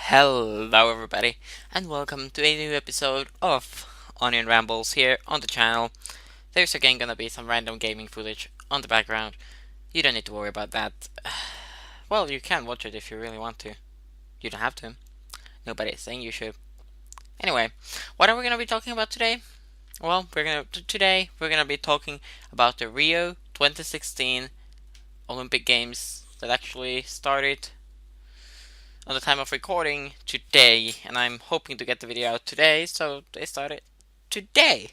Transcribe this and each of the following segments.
Hello everybody, and welcome to a new episode of Onion Rambles here on the channel. There's again gonna be some random gaming footage on the background. You don't need to worry about that. Well, you can watch it if you really want to. You don't have to. Nobody's saying you should. Anyway, what are we gonna be talking about today? Well, today we're gonna be talking about the Rio 2016 Olympic Games that actually started on the time of recording today, and I'm hoping to get the video out today, so they started today.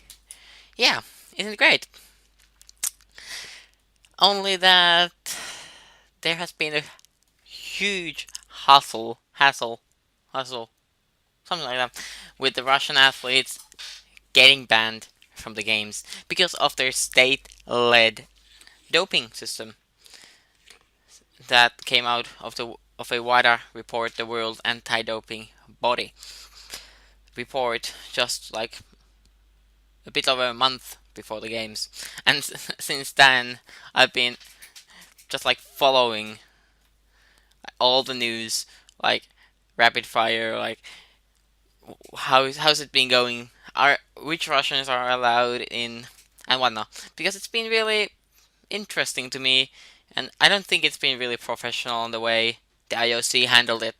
Yeah, isn't it great? Only that there has been a huge hustle, something like that, with the Russian athletes getting banned from the games because of their state-led doping system that came out of a WADA report, the World Anti-Doping Body report, just like a bit over a month before the games. And since then, I've been just like following all the news, like rapid fire, like how's it been going? Are which Russians are allowed in and whatnot? Because it's been really interesting to me, and I don't think it's been really professional in the way the IOC handled it.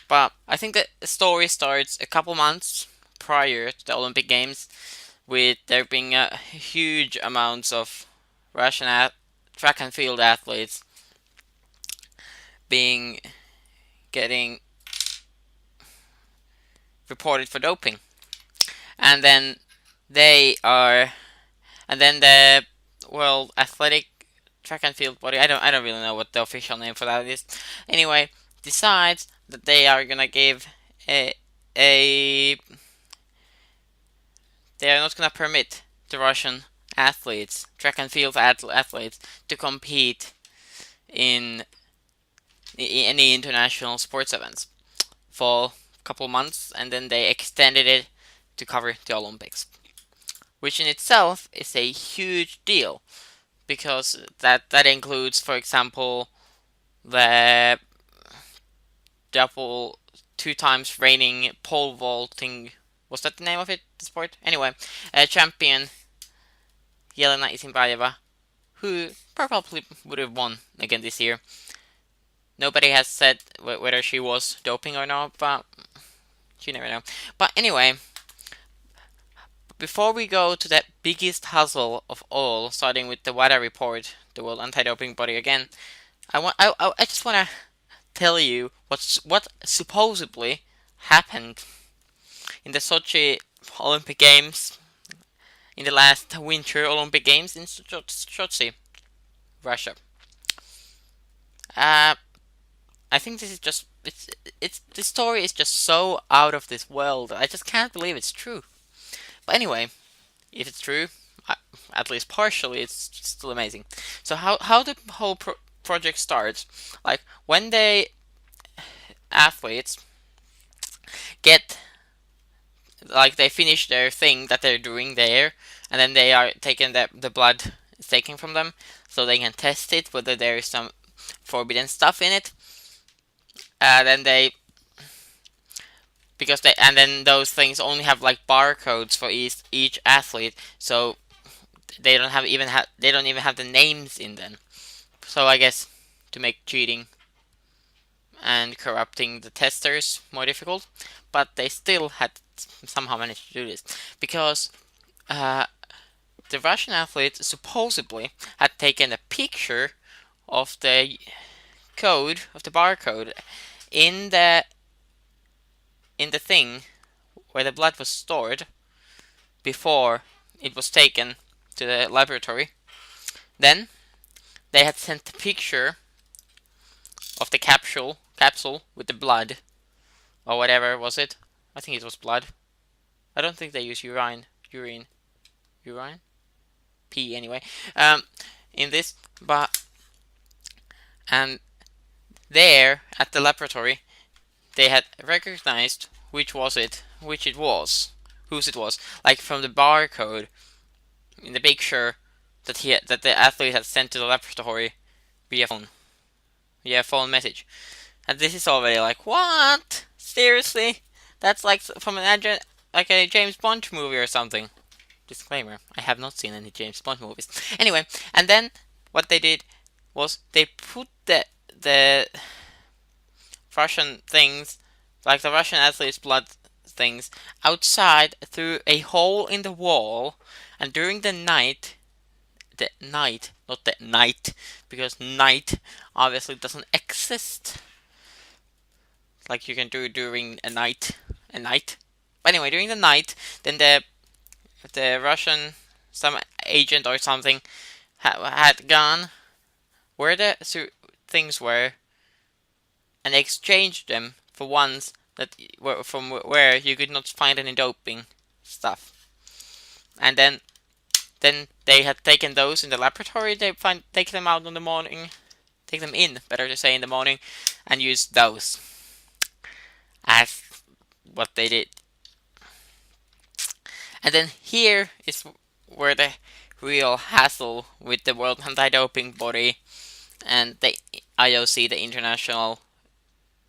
But I think the story starts a couple months prior to the Olympic Games, with there being huge amounts of Russian track and field athletes being getting reported for doping, and then they are, and then the World Athletic Track and Field Body, I don't really know what the official name for that is. Anyway, decides that they are gonna give a they are not gonna permit the Russian athletes, track and field athletes, to compete in any international sports events for a couple months, and then they extended it to cover the Olympics, which in itself is a huge deal because that includes, for example, the double two times reigning pole vaulting. Was that the name of it? The sport? Anyway, champion Yelena Isinbayeva, who probably would have won again this year. Nobody has said whether she was doping or not, but you never know. But anyway, before we go to that biggest hustle of all, starting with the WADA report, the World Anti-Doping Body again, I just want to tell you what supposedly happened in the Sochi Olympic Games, in the last Winter Olympic Games in Sochi, Russia. Uh, I think this is just it's this story is just so out of this world. I just can't believe it's true. But anyway, if it's true, at least partially, it's still amazing. So how the whole project starts? Like when they athletes get, like, they finish their thing that they're doing there, and then they are taking the blood is taken from them, so they can test it whether there is some forbidden stuff in it. Then they because they and then those things only have like barcodes for each athlete, so they don't even have the names in them. So I guess to make cheating and corrupting the testers more difficult, but they still had somehow managed to do this because the Russian athlete supposedly had taken a picture of the barcode in the thing where the blood was stored before it was taken to the laboratory. Then they had sent a picture of the capsule with the blood, or whatever was it. I think it was blood. I don't think they use urine, pee anyway. In this, but and there at the laboratory, they had recognized whose it was, like from the barcode in the picture that the athlete had sent to the laboratory via phone message. And this is already like, what? Seriously? That's like from like a James Bond movie or something. Disclaimer: I have not seen any James Bond movies. Anyway, and then what they did was they put the Russian things, like the Russian athletes' blood things, outside through a hole in the wall, and during the night, not the night, because night obviously doesn't exist. Like you can do during a night. But anyway, during the night, then the Russian some agent or something had gone where the things were and exchanged them for ones that were from where you could not find any doping stuff. And then they had taken those in the laboratory. They take them out in the morning, take them in, better to say, in the morning, and use those as what they did. And then here is where the real hassle with the World Anti-Doping Body and the IOC, the International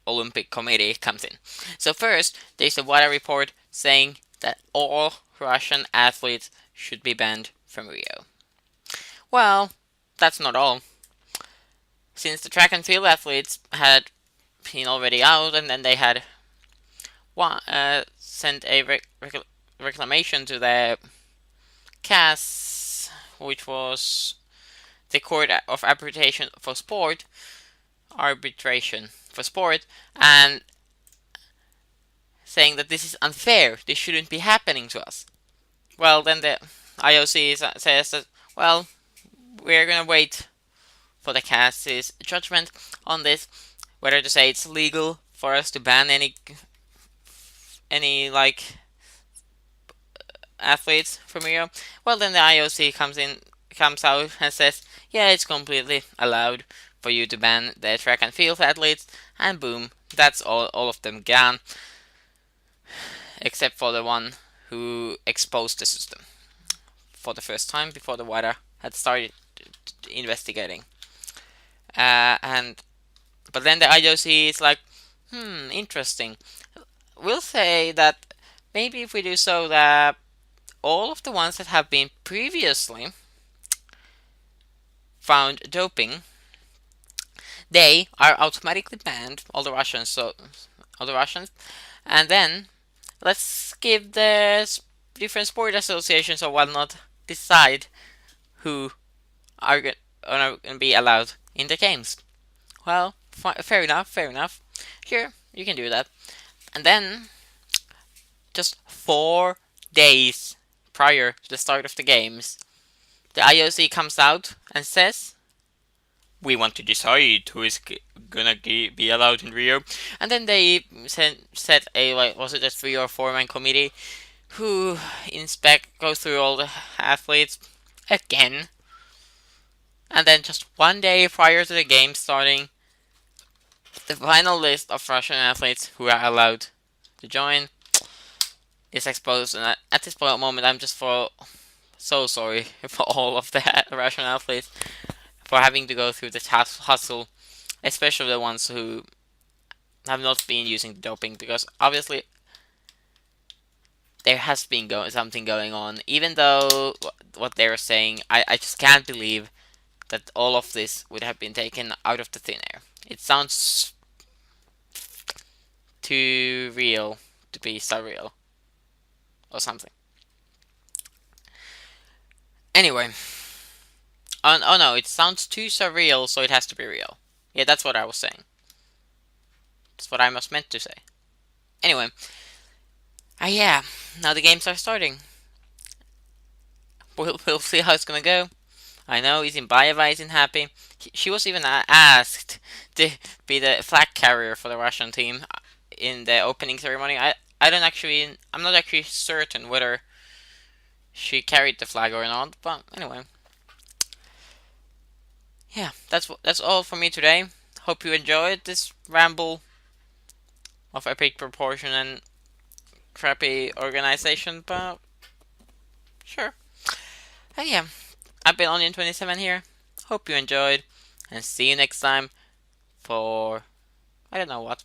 Olympic Committee, comes in. So first, there's a WADA report saying that all Russian athletes should be banned from Rio. Well, that's not all. Since the track and field athletes had been already out, and then they had sent a reclamation to the CAS, which was the Court of Arbitration for Sport, and saying that this is unfair, this shouldn't be happening to us. Well, then the IOC says that, well, we're gonna wait for the CAS's judgment on this, whether to say it's legal for us to ban any like athletes from Rio. Well, then the IOC comes out and says, yeah, it's completely allowed for you to ban the track and field athletes, and boom, that's all of them gone, except for the one who exposed the system for the first time before the WADA had started investigating. But then the IOC is like, interesting. We'll say that maybe if we do so that all of the ones that have been previously found doping, they are automatically banned, all the Russians, and then let's give the different sport associations or whatnot decide who are going to be allowed in the games. Well, fair enough. Sure, you can do that. And then, just 4 days prior to the start of the games, the IOC comes out and says, we want to decide who is gonna be allowed in Rio. And then they set a, like, was it a 3 or 4 man committee who go through all the athletes again. And then just 1 day prior to the game starting, the final list of Russian athletes who are allowed to join is exposed. And at this moment, I'm just so sorry for all of the Russian athletes for having to go through this hustle, especially the ones who have not been using doping, because obviously there has been something going on. Even though what they're saying, I just can't believe that all of this would have been taken out of the thin air. It sounds too real to be surreal or something. Anyway, oh no, it sounds too surreal, so it has to be real. Yeah, that's what I was saying. That's what I was meant to say. Anyway, yeah, now the games are starting. We'll see how it's gonna go. I know Isinbayeva isn't happy. She was even asked to be the flag carrier for the Russian team in the opening ceremony. I'm not actually certain whether she carried the flag or not, but anyway. Yeah, that's all for me today. Hope you enjoyed this ramble of epic proportion and crappy organization, but sure. And yeah, I've been Onion27 here. Hope you enjoyed, and see you next time for I don't know what.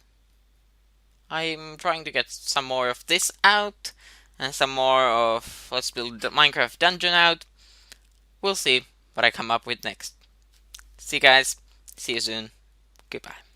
I'm trying to get some more of this out, and some more of Let's Build the Minecraft Dungeon out. We'll see what I come up with next. See you guys. See you soon. Goodbye.